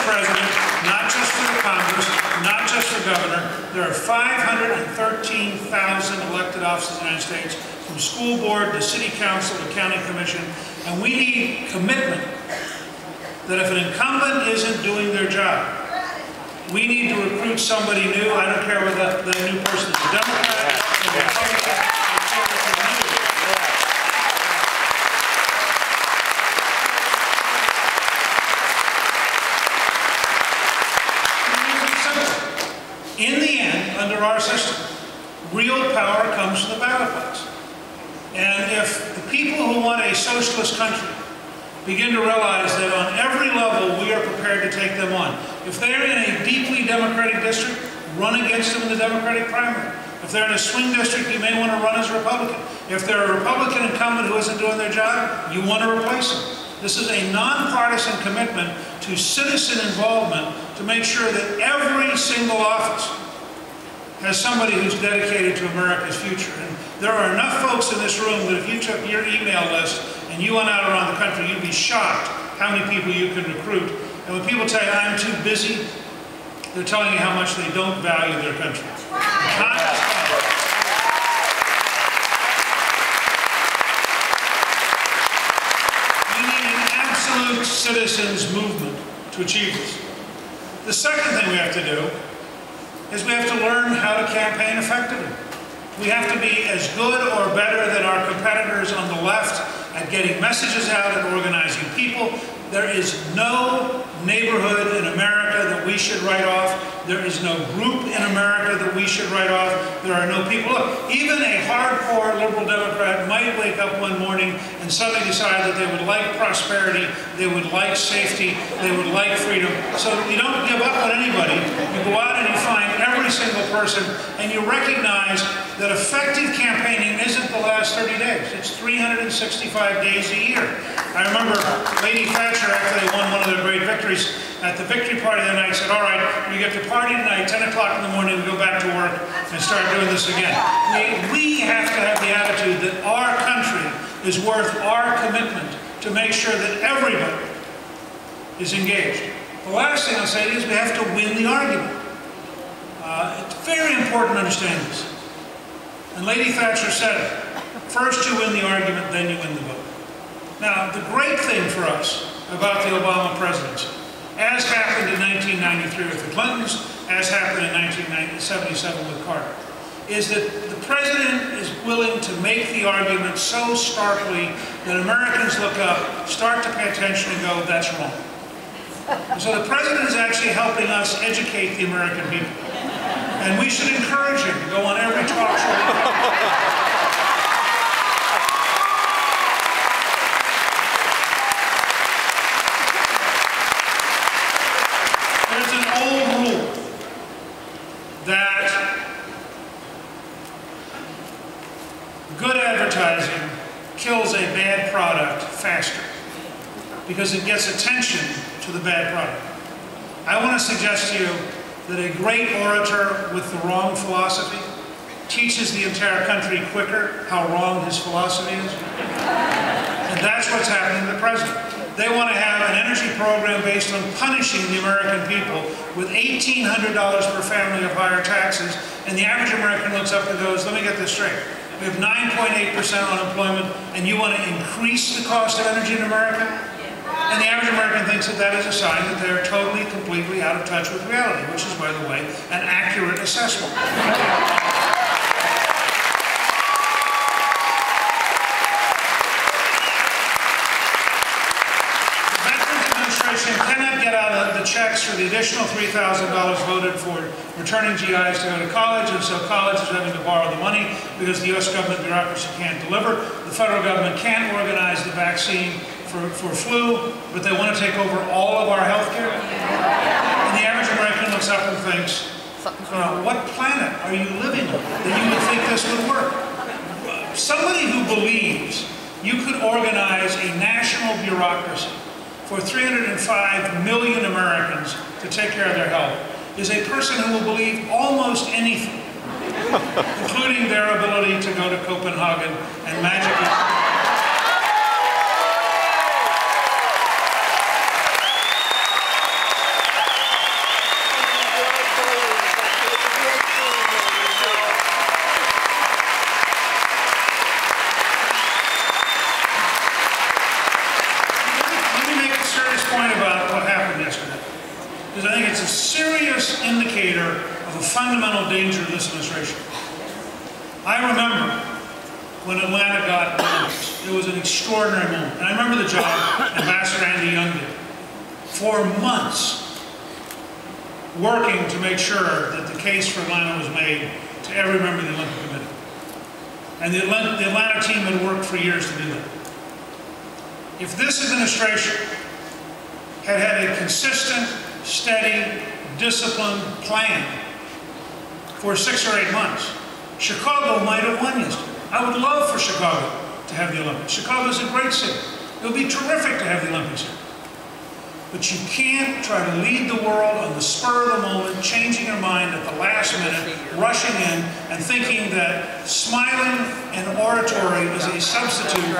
president, not just for the Congress, not just for governor. There are 513,000 elected officers in the United States, from school board to city council to county commission, and we need commitment that if an incumbent isn't doing their job, we need to recruit somebody new. I don't care whether the new person is a Democrat, a Republican, in the end, under our system, real power comes to the ballot box. And if the people who want a socialist country begin to realize that on every level we are prepared to take them on. If they're in a deeply Democratic district, run against them in the Democratic primary. If they're in a swing district, you may want to run as a Republican. If they're a Republican incumbent who isn't doing their job, you want to replace them. This is a nonpartisan commitment to citizen involvement to make sure that every single office has somebody who's dedicated to America's future. And there are enough folks in this room that if you took your email list and you went out around the country, you'd be shocked how many people you can recruit. And when people tell you, I'm too busy, they're telling you how much they don't value their country. Citizens movement to achieve this. The second thing we have to do is we have to learn how to campaign effectively. We have to be as good or better than our competitors on the left at getting messages out and organizing people. There is no neighborhood in America that we should write off. There is no group in America that we should write off. There are no people. Look, even a hardcore liberal Democrat might wake up one morning and suddenly decide that they would like prosperity, they would like safety, they would like freedom. So you don't give up on anybody. You go out and you find every single person and you recognize that effective campaigning isn't the last 30 days. It's 365 days a year. I remember Lady Thatcher, after they won one of their great victories, at the victory party that night said, all right, we get to party tonight, 10 o'clock in the morning, we go back to work and start doing this again. We have to have the attitude that our country is worth our commitment to make sure that everybody is engaged. The last thing I'll say is we have to win the argument. It's very important to understand this. And Lady Thatcher said, first you win the argument, then you win the vote. Now, the great thing for us about the Obama presidency, as happened in 1993 with the Clintons, as happened in 1977 with Carter, is that the president is willing to make the argument so starkly that Americans look up, start to pay attention and go, that's wrong. So the president is actually helping us educate the American people. And we should encourage him to go on every talk show. There's an old rule that good advertising kills a bad product faster because it gets attention to the bad product. I want to suggest to you that a great orator with the wrong philosophy teaches the entire country quicker how wrong his philosophy is. And that's what's happening to the president. They want to have an energy program based on punishing the American people with $1,800 per family of higher taxes, and the average American looks up and goes, let me get this straight. We have 9.8% unemployment, and you want to increase the cost of energy in America? And the average American thinks that that is a sign that they're totally, completely out of touch with reality, which is, by the way, an accurate assessment. The Veterans Administration cannot get out of the checks for the additional $3,000 voted for returning GIs to go to college, and so college is having to borrow the money because the U.S. government bureaucracy can't deliver. The federal government can't organize the vaccine for flu, but they want to take over all of our health care. And the average American looks up and thinks, what planet are you living on that you would think this would work? Somebody who believes you could organize a national bureaucracy for 305 million Americans to take care of their health is a person who will believe almost anything, including their ability to go to Copenhagen and magically... the fundamental danger of this administration. I remember when Atlanta got the Olympics. It was an extraordinary moment. And I remember the job Ambassador Andy Young did. For months, working to make sure that the case for Atlanta was made to every member of the Olympic Committee. And the Atlanta team had worked for years to do that. If this administration had had a consistent, steady, disciplined plan for 6 or 8 months, Chicago might have won yesterday. I would love for Chicago to have the Olympics. Chicago is a great city. It would be terrific to have the Olympics here. But you can't try to lead the world on the spur of the moment, changing your mind at the last minute, rushing in, and thinking that smiling and oratory is a substitute for